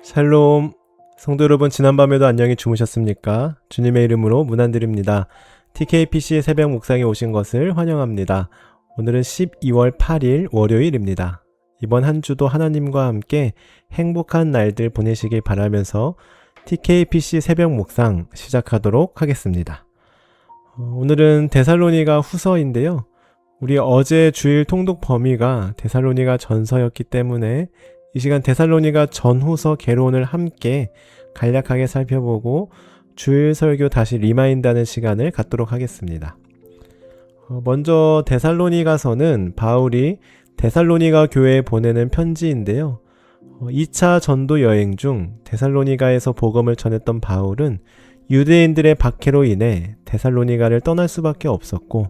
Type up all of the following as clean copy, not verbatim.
샬롬. 성도 여러분, 지난밤에도 안녕히 주무셨습니까? 주님의 이름으로 문안드립니다. TKPC의 새벽 묵상에 오신 것을 환영합니다. 오늘은 12월 8일 월요일입니다. 이번 한 주도 하나님과 함께 행복한 날들 보내시길 바라면서 TKPC 새벽 묵상 시작하도록 하겠습니다. 오늘은 데살로니가 후서인데요. 우리 어제 주일 통독 범위가 데살로니가 전서였기 때문에 이 시간 데살로니가 전후서 개론을 함께 간략하게 살펴보고 주일 설교 다시 리마인드하는 시간을 갖도록 하겠습니다. 먼저 데살로니가서는 바울이 데살로니가 교회에 보내는 편지인데요. 2차 전도 여행 중 데살로니가에서 복음을 전했던 바울은 유대인들의 박해로 인해 데살로니가를 떠날 수밖에 없었고,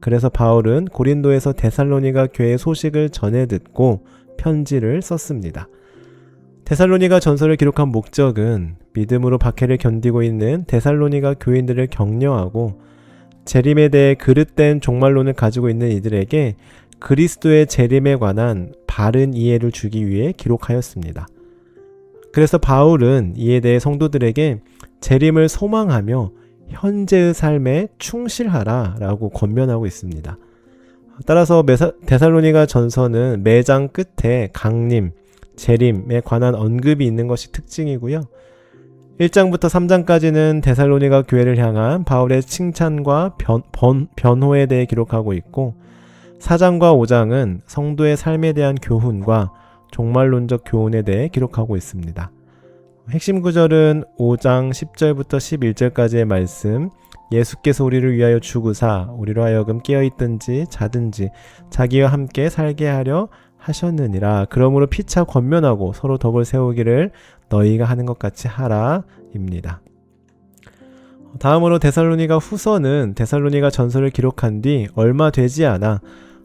그래서 바울은 고린도에서 데살로니가 교회 소식을 전해 듣고 편지를 썼습니다. 데살로니가 전서를 기록한 목적은 믿음으로 박해를 견디고 있는 데살로니가 교인들을 격려하고 재림에 대해 그릇된 종말론을 가지고 있는 이들에게 그리스도의 재림에 관한 바른 이해를 주기 위해 기록하였습니다. 그래서 바울은 이에 대해 성도들에게 재림을 소망하며 현재의 삶에 충실하라 라고 권면하고 있습니다. 따라서 데살로니가 전서는 매장 끝에 강림, 재림에 관한 언급이 있는 것이 특징이고요. 1장부터 3장까지는 데살로니가 교회를 향한 바울의 칭찬과 변호에 대해 기록하고 있고, 4장과 5장은 성도의 삶에 대한 교훈과 종말론적 교훈에 대해 기록하고 있습니다. 핵심 구절은 5장 10절부터 11절까지의 말씀, 예수께서 우리를 위하여 죽으사 우리로 하여금 깨어있든지 자든지 자기와 함께 살게 하려 하셨느니라. 그러므로 피차 권면하고 서로 덕을 세우기를 너희가 하는 것 같이 하라 입니다. 다음으로 데살로니가 후서는 데살로니가 전서를 기록한 뒤 얼마 되지 않아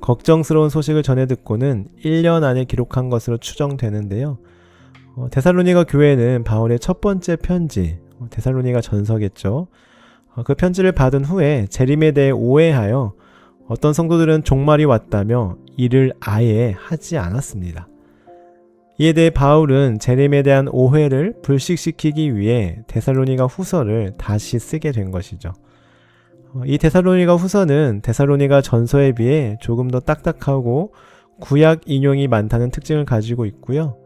걱정스러운 소식을 전해 듣고는 1년 안에 기록한 것으로 추정되는데요. 데살로니가 교회는 바울의 첫 번째 편지, 데살로니가 전서겠죠. 그 편지를 받은 후에 재림에 대해 오해하여 어떤 성도들은 종말이 왔다며 이를 아예 하지 않았습니다. 이에 대해 바울은 재림에 대한 오해를 불식시키기 위해 데살로니가 후서를 다시 쓰게 된 것이죠. 이 데살로니가 후서는 데살로니가 전서에 비해 조금 더 딱딱하고 구약 인용이 많다는 특징을 가지고 있고요.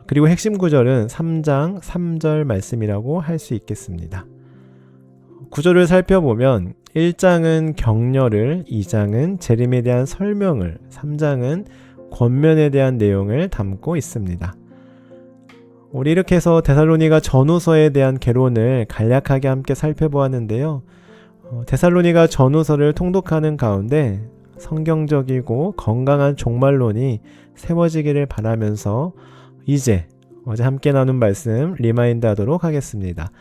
그리고 핵심 구절은 3장 3절 말씀이라고 할 수 있겠습니다. 구절을 살펴보면 1장은 격려를, 2장은 재림에 대한 설명을, 3장은 권면에 대한 내용을 담고 있습니다. 우리 이렇게 해서 데살로니가 전후서에 대한 개론을 간략하게 함께 살펴보았는데요. 데살로니가 전후서를 통독하는 가운데 성경적이고 건강한 종말론이 세워지기를 바라면서 이제 어제 함께 나눈 말씀 리마인드 하도록 하겠습니다.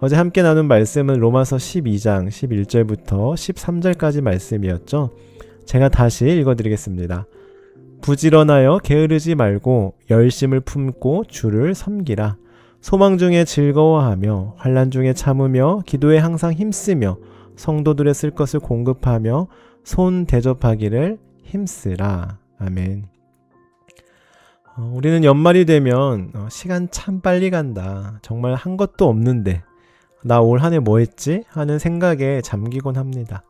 어제 함께 나눈 말씀은 로마서 12장 11절부터 13절까지 말씀이었죠. 제가 다시 읽어드리겠습니다. 부지런하여 게으르지 말고 열심을 품고 주를 섬기라. 소망 중에 즐거워하며 환난 중에 참으며 기도에 항상 힘쓰며 성도들의 쓸 것을 공급하며 손 대접하기를 힘쓰라. 아멘. 우리는 연말이 되면 시간 참 빨리 간다. 정말 한 것도 없는데 나 올 한 해 뭐 했지? 하는 생각에 잠기곤 합니다.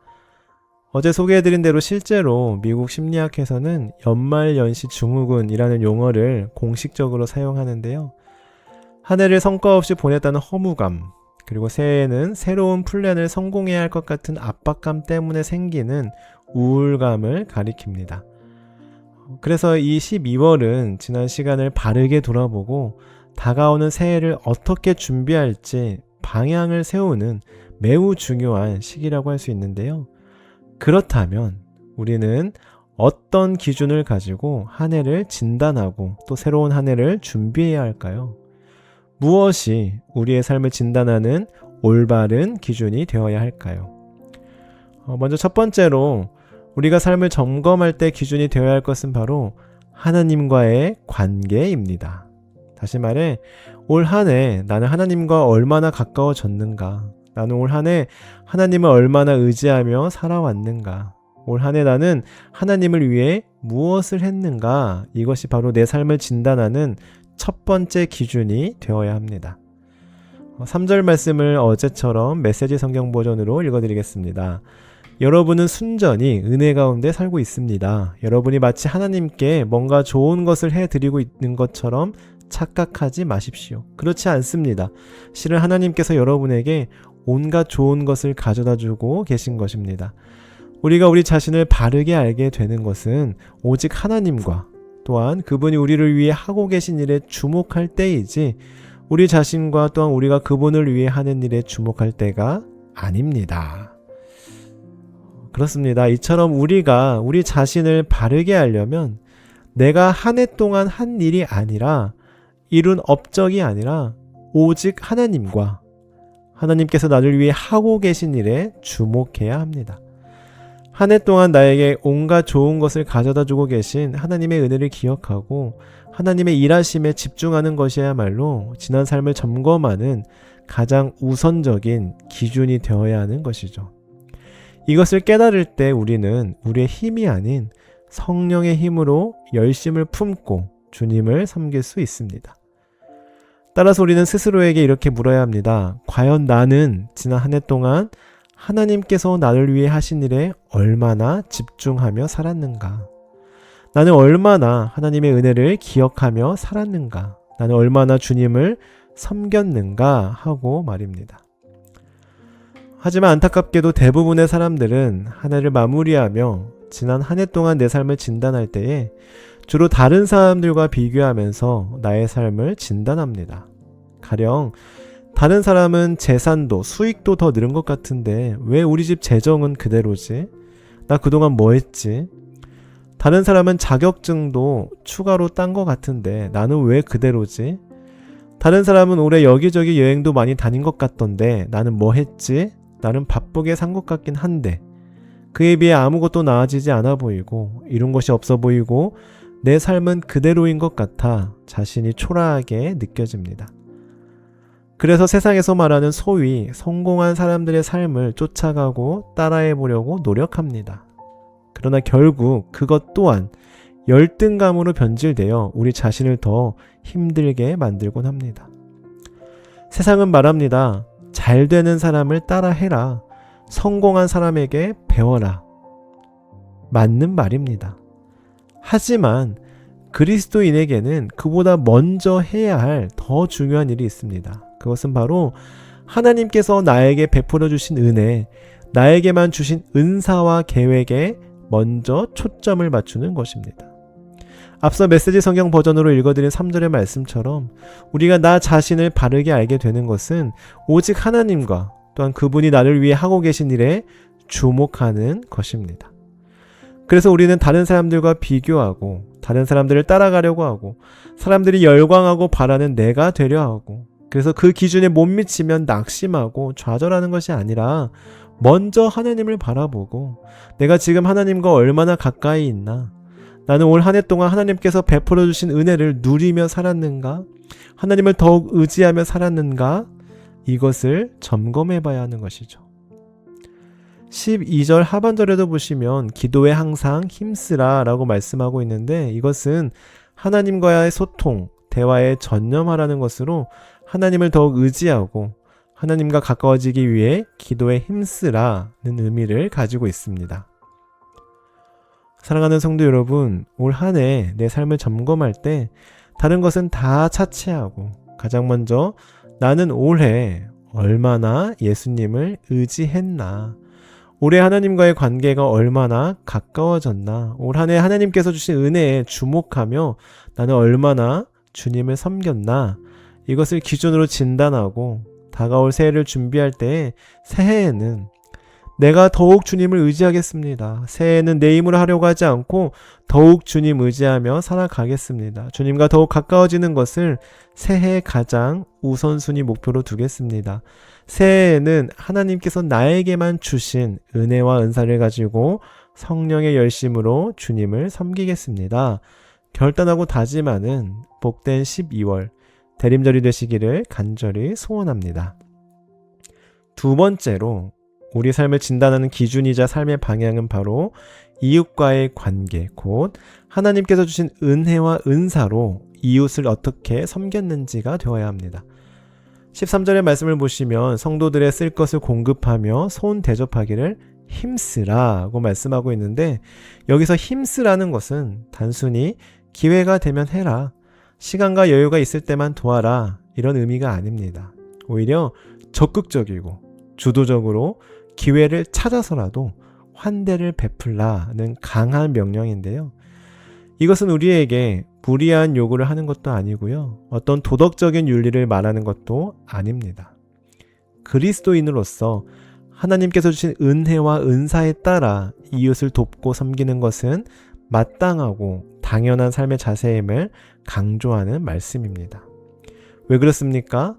어제 소개해드린 대로 실제로 미국 심리학에서는 연말연시 증후군이라는 용어를 공식적으로 사용하는데요. 한 해를 성과 없이 보냈다는 허무감, 그리고 새해에는 새로운 플랜을 성공해야 할 것 같은 압박감 때문에 생기는 우울감을 가리킵니다. 그래서 이 12월은 지난 시간을 바르게 돌아보고 다가오는 새해를 어떻게 준비할지 방향을 세우는 매우 중요한 시기라고 할 수 있는데요. 그렇다면 우리는 어떤 기준을 가지고 한 해를 진단하고 또 새로운 한 해를 준비해야 할까요? 무엇이 우리의 삶을 진단하는 올바른 기준이 되어야 할까요? 먼저 첫 번째로 우리가 삶을 점검할 때 기준이 되어야 할 것은 바로 하나님과의 관계입니다. 다시 말해, 올 한 해 나는 하나님과 얼마나 가까워졌는가? 나는 올 한 해 하나님을 얼마나 의지하며 살아왔는가? 올 한 해 나는 하나님을 위해 무엇을 했는가? 이것이 바로 내 삶을 진단하는 첫 번째 기준이 되어야 합니다. 3절 말씀을 어제처럼 메시지 성경 버전으로 읽어드리겠습니다. 여러분은 순전히 은혜 가운데 살고 있습니다. 여러분이 마치 하나님께 뭔가 좋은 것을 해드리고 있는 것처럼 착각하지 마십시오. 그렇지 않습니다. 실은 하나님께서 여러분에게 온갖 좋은 것을 가져다 주고 계신 것입니다. 우리가 우리 자신을 바르게 알게 되는 것은 오직 하나님과 또한 그분이 우리를 위해 하고 계신 일에 주목할 때이지 우리 자신과 또한 우리가 그분을 위해 하는 일에 주목할 때가 아닙니다. 그렇습니다. 이처럼 우리가 우리 자신을 바르게 하려면 내가 한 해 동안 한 일이 아니라 이룬 업적이 아니라 오직 하나님과 하나님께서 나를 위해 하고 계신 일에 주목해야 합니다. 한 해 동안 나에게 온갖 좋은 것을 가져다 주고 계신 하나님의 은혜를 기억하고 하나님의 일하심에 집중하는 것이야말로 지난 삶을 점검하는 가장 우선적인 기준이 되어야 하는 것이죠. 이것을 깨달을 때 우리는 우리의 힘이 아닌 성령의 힘으로 열심을 품고 주님을 섬길 수 있습니다. 따라서 우리는 스스로에게 이렇게 물어야 합니다. 과연 나는 지난 한 해 동안 하나님께서 나를 위해 하신 일에 얼마나 집중하며 살았는가? 나는 얼마나 하나님의 은혜를 기억하며 살았는가? 나는 얼마나 주님을 섬겼는가? 하고 말입니다. 하지만 안타깝게도 대부분의 사람들은 한 해를 마무리하며 지난 한 해 동안 내 삶을 진단할 때에 주로 다른 사람들과 비교하면서 나의 삶을 진단합니다. 가령 다른 사람은 재산도 수익도 더 늘은 것 같은데 왜 우리 집 재정은 그대로지? 나 그동안 뭐 했지? 다른 사람은 자격증도 추가로 딴 것 같은데 나는 왜 그대로지? 다른 사람은 올해 여기저기 여행도 많이 다닌 것 같던데 나는 뭐 했지? 나는 바쁘게 산 것 같긴 한데 그에 비해 아무것도 나아지지 않아 보이고 이룬 것이 없어 보이고 내 삶은 그대로인 것 같아 자신이 초라하게 느껴집니다. 그래서 세상에서 말하는 소위 성공한 사람들의 삶을 쫓아가고 따라해 보려고 노력합니다. 그러나 결국 그것 또한 열등감으로 변질되어 우리 자신을 더 힘들게 만들곤 합니다. 세상은 말합니다. 잘 되는 사람을 따라해라. 성공한 사람에게 배워라. 맞는 말입니다. 하지만 그리스도인에게는 그보다 먼저 해야 할 더 중요한 일이 있습니다. 그것은 바로 하나님께서 나에게 베풀어 주신 은혜, 나에게만 주신 은사와 계획에 먼저 초점을 맞추는 것입니다. 앞서 메시지 성경 버전으로 읽어드린 3절의 말씀처럼 우리가 나 자신을 바르게 알게 되는 것은 오직 하나님과 또한 그분이 나를 위해 하고 계신 일에 주목하는 것입니다. 그래서 우리는 다른 사람들과 비교하고 다른 사람들을 따라가려고 하고 사람들이 열광하고 바라는 내가 되려 하고 그래서 그 기준에 못 미치면 낙심하고 좌절하는 것이 아니라 먼저 하나님을 바라보고 내가 지금 하나님과 얼마나 가까이 있나? 나는 올 한 해 동안 하나님께서 베풀어 주신 은혜를 누리며 살았는가? 하나님을 더욱 의지하며 살았는가? 이것을 점검해 봐야 하는 것이죠. 12절 하반절에도 보시면 기도에 항상 힘쓰라 라고 말씀하고 있는데 이것은 하나님과의 소통, 대화에 전념하라는 것으로 하나님을 더욱 의지하고 하나님과 가까워지기 위해 기도에 힘쓰라는 의미를 가지고 있습니다. 사랑하는 성도 여러분, 올 한 해 내 삶을 점검할 때 다른 것은 다 차치하고 가장 먼저 나는 올해 얼마나 예수님을 의지했나? 올해 하나님과의 관계가 얼마나 가까워졌나? 올 한 해 하나님께서 주신 은혜에 주목하며 나는 얼마나 주님을 섬겼나? 이것을 기준으로 진단하고 다가올 새해를 준비할 때 새해에는 내가 더욱 주님을 의지하겠습니다. 새해에는 내 힘으로 하려고 하지 않고 더욱 주님 의지하며 살아가겠습니다. 주님과 더욱 가까워지는 것을 새해의 가장 우선순위 목표로 두겠습니다. 새해에는 하나님께서 나에게만 주신 은혜와 은사를 가지고 성령의 열심으로 주님을 섬기겠습니다. 결단하고 다짐하는 복된 12월 대림절이 되시기를 간절히 소원합니다. 두 번째로 우리 삶을 진단하는 기준이자 삶의 방향은 바로 이웃과의 관계, 곧 하나님께서 주신 은혜와 은사로 이웃을 어떻게 섬겼는지가 되어야 합니다. 13절의 말씀을 보시면 성도들의 쓸 것을 공급하며 손 대접하기를 힘쓰라고 말씀하고 있는데, 여기서 힘쓰라는 것은 단순히 기회가 되면 해라, 시간과 여유가 있을 때만 도와라, 이런 의미가 아닙니다. 오히려 적극적이고 주도적으로 기회를 찾아서라도 환대를 베풀라는 강한 명령인데요. 이것은 우리에게 무리한 요구를 하는 것도 아니고요. 어떤 도덕적인 윤리를 말하는 것도 아닙니다. 그리스도인으로서 하나님께서 주신 은혜와 은사에 따라 이웃을 돕고 섬기는 것은 마땅하고 당연한 삶의 자세임을 강조하는 말씀입니다. 왜 그렇습니까?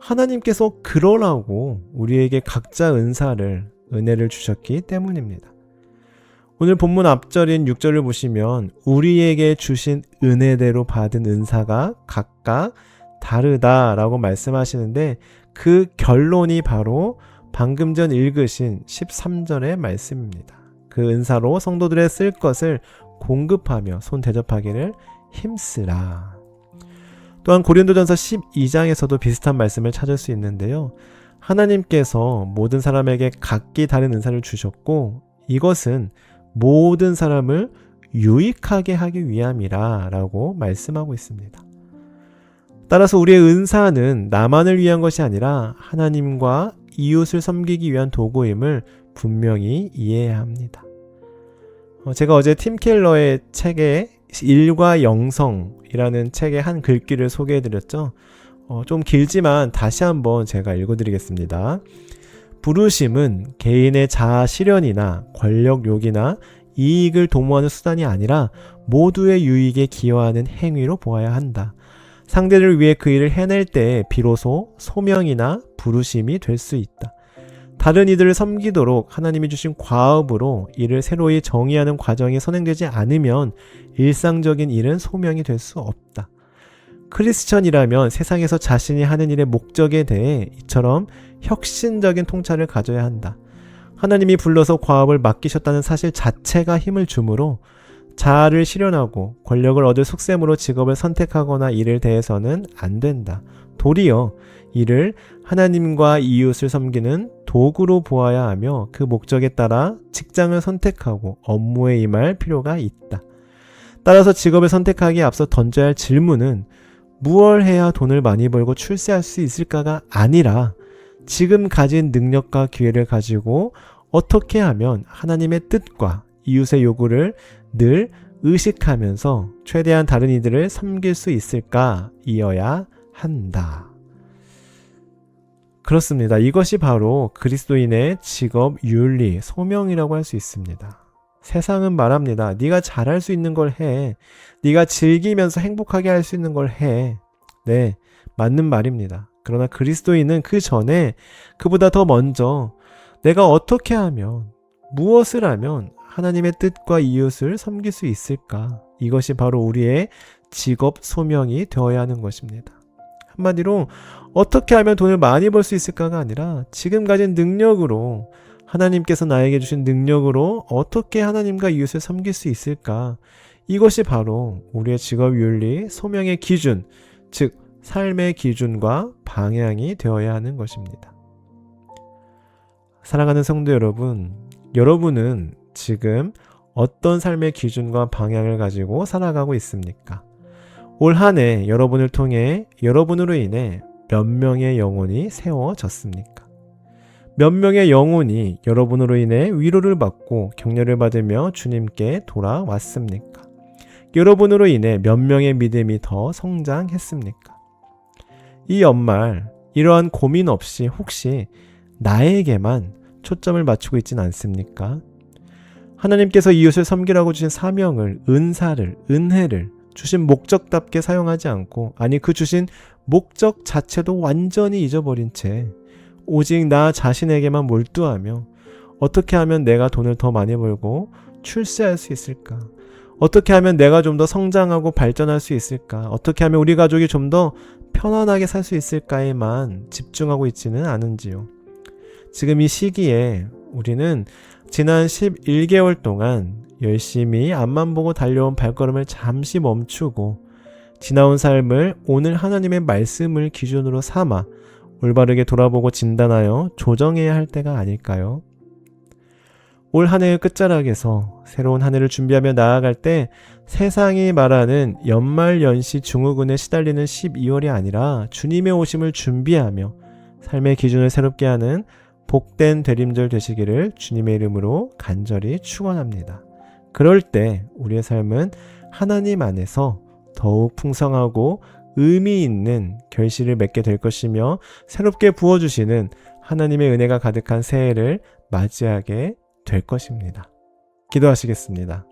하나님께서 그러라고 우리에게 각자 은혜를 주셨기 때문입니다. 오늘 본문 앞절인 6절을 보시면 우리에게 주신 은혜대로 받은 은사가 각각 다르다라고 말씀하시는데, 그 결론이 바로 방금 전 읽으신 13절의 말씀입니다. 그 은사로 성도들의 쓸 것을 공급하며 손 대접하기를 힘쓰라. 또한 고린도전서 12장에서도 비슷한 말씀을 찾을 수 있는데요. 하나님께서 모든 사람에게 각기 다른 은사를 주셨고, 이것은 모든 사람을 유익하게 하기 위함이라 라고 말씀하고 있습니다. 따라서 우리의 은사는 나만을 위한 것이 아니라 하나님과 이웃을 섬기기 위한 도구임을 분명히 이해해야 합니다. 제가 어제 팀 켈러의 책에 일과 영성이라는 책의 한 글귀를 소개해드렸죠. 좀 길지만 다시 한번 제가 읽어드리겠습니다. 부르심은 개인의 자아 실현이나 권력욕이나 이익을 도모하는 수단이 아니라 모두의 유익에 기여하는 행위로 보아야 한다. 상대를 위해 그 일을 해낼 때 비로소 소명이나 부르심이 될 수 있다. 다른 이들을 섬기도록 하나님이 주신 과업으로 이를 새로이 정의하는 과정이 선행되지 않으면 일상적인 일은 소명이 될 수 없다. 크리스천이라면 세상에서 자신이 하는 일의 목적에 대해 이처럼 혁신적인 통찰을 가져야 한다. 하나님이 불러서 과업을 맡기셨다는 사실 자체가 힘을 주므로 자아를 실현하고 권력을 얻을 속셈으로 직업을 선택하거나 일을 대해서는 안 된다. 도리어 이를 하나님과 이웃을 섬기는 도구로 보아야 하며 그 목적에 따라 직장을 선택하고 업무에 임할 필요가 있다. 따라서 직업을 선택하기에 앞서 던져야 할 질문은 무엇을 해야 돈을 많이 벌고 출세할 수 있을까가 아니라 지금 가진 능력과 기회를 가지고 어떻게 하면 하나님의 뜻과 이웃의 요구를 늘 의식하면서 최대한 다른 이들을 섬길 수 있을까이어야 한다. 그렇습니다. 이것이 바로 그리스도인의 직업 윤리, 소명이라고 할 수 있습니다. 세상은 말합니다. 네가 잘할 수 있는 걸 해. 네가 즐기면서 행복하게 할 수 있는 걸 해. 네, 맞는 말입니다. 그러나 그리스도인은 그 전에 그보다 더 먼저 내가 어떻게 하면, 무엇을 하면 하나님의 뜻과 이웃을 섬길 수 있을까? 이것이 바로 우리의 직업 소명이 되어야 하는 것입니다. 한마디로 어떻게 하면 돈을 많이 벌 수 있을까가 아니라 지금 가진 능력으로, 하나님께서 나에게 주신 능력으로 어떻게 하나님과 이웃을 섬길 수 있을까? 이것이 바로 우리의 직업 윤리, 소명의 기준, 즉 삶의 기준과 방향이 되어야 하는 것입니다. 사랑하는 성도 여러분, 여러분은 지금 어떤 삶의 기준과 방향을 가지고 살아가고 있습니까? 올 한 해 여러분을 통해, 여러분으로 인해 몇 명의 영혼이 세워졌습니까? 몇 명의 영혼이 여러분으로 인해 위로를 받고 격려를 받으며 주님께 돌아왔습니까? 여러분으로 인해 몇 명의 믿음이 더 성장했습니까? 이 연말 이러한 고민 없이 혹시 나에게만 초점을 맞추고 있진 않습니까? 하나님께서 이웃을 섬기라고 주신 사명을, 은사를, 은혜를 주신 목적답게 사용하지 않고, 아니 그 주신 목적 자체도 완전히 잊어버린 채 오직 나 자신에게만 몰두하며 어떻게 하면 내가 돈을 더 많이 벌고 출세할 수 있을까? 어떻게 하면 내가 좀 더 성장하고 발전할 수 있을까? 어떻게 하면 우리 가족이 좀 더 편안하게 살 수 있을까에만 집중하고 있지는 않은지요. 지금 이 시기에 우리는 지난 11개월 동안 열심히 앞만 보고 달려온 발걸음을 잠시 멈추고 지나온 삶을 오늘 하나님의 말씀을 기준으로 삼아 올바르게 돌아보고 진단하여 조정해야 할 때가 아닐까요? 올 한 해의 끝자락에서 새로운 한 해를 준비하며 나아갈 때 세상이 말하는 연말연시 증후군에 시달리는 12월이 아니라 주님의 오심을 준비하며 삶의 기준을 새롭게 하는 복된 되림절 되시기를 주님의 이름으로 간절히 축원합니다. 그럴 때 우리의 삶은 하나님 안에서 더욱 풍성하고 의미 있는 결실을 맺게 될 것이며 새롭게 부어주시는 하나님의 은혜가 가득한 새해를 맞이하게 될 것입니다. 기도하시겠습니다.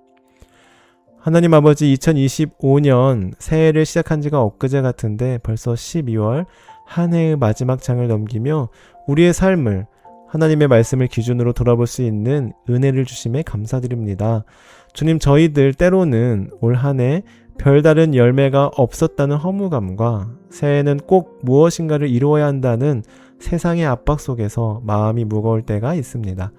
하나님 아버지, 2025년 새해를 시작한 지가 엊그제 같은데 벌써 12월 한 해의 마지막 장을 넘기며 우리의 삶을 하나님의 말씀을 기준으로 돌아볼 수 있는 은혜를 주심에 감사드립니다. 주님, 저희들 때로는 올 한 해 별다른 열매가 없었다는 허무감과 새해에는 꼭 무엇인가를 이루어야 한다는 세상의 압박 속에서 마음이 무거울 때가 있습니다.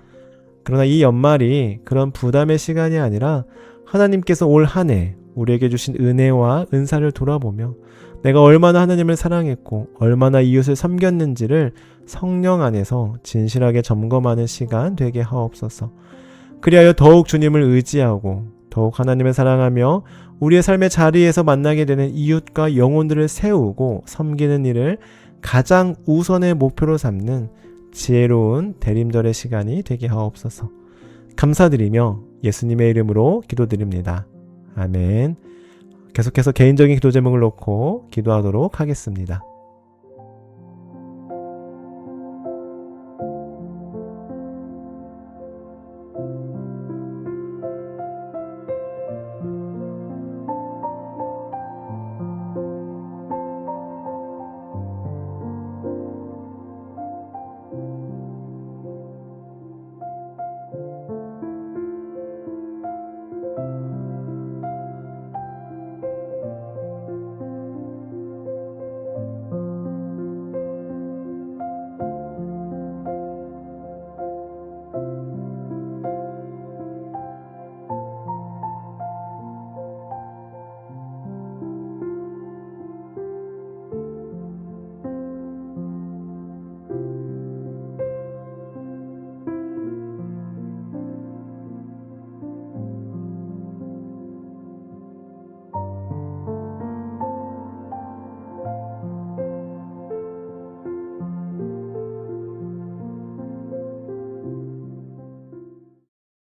그러나 이 연말이 그런 부담의 시간이 아니라 하나님께서 올 한 해 우리에게 주신 은혜와 은사를 돌아보며 내가 얼마나 하나님을 사랑했고 얼마나 이웃을 섬겼는지를 성령 안에서 진실하게 점검하는 시간 되게 하옵소서. 그리하여 더욱 주님을 의지하고 더욱 하나님을 사랑하며 우리의 삶의 자리에서 만나게 되는 이웃과 영혼들을 세우고 섬기는 일을 가장 우선의 목표로 삼는 지혜로운 대림절의 시간이 되게 하옵소서. 감사드리며 예수님의 이름으로 기도드립니다. 아멘. 계속해서 개인적인 기도 제목을 놓고 기도하도록 하겠습니다.